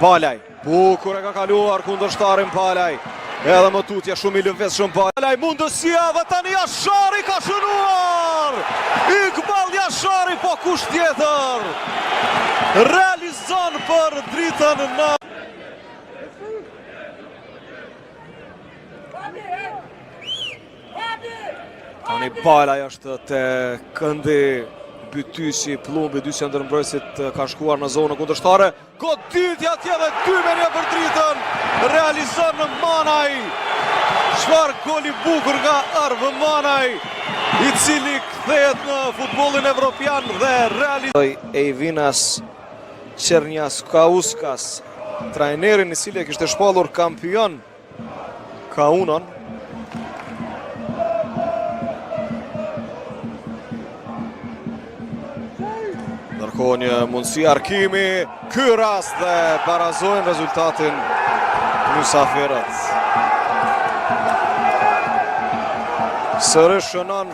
Palaj, bukur e ka kaluar kundërshtarin Palaj. Edhe më tutje shumë I lëvizshëm Palaj, mundësia dhe tani Jashari ka shënuar! Iqbal Jashari, po kush tjetër? Realizon për dritën në... Tani Palaj është te këndi bytysi plumbi, dysja ndërmbrojtësit ka shkuar në zonë kundërshtare. Goditja atje dhe 2-1 për dritën. Realizon në Manaj. Çfarë goli bukur nga Arvë Manaj, I cili kthehet në futbollin evropian dhe realizoi Eivinas Černjaskauskas, trajnerin I cili kishte shpallur kampion Kaunon. Ndërkohë një mundësi Arkimi, ky rast dhe barazojnë rezultatin mysafirët. Sërish shënon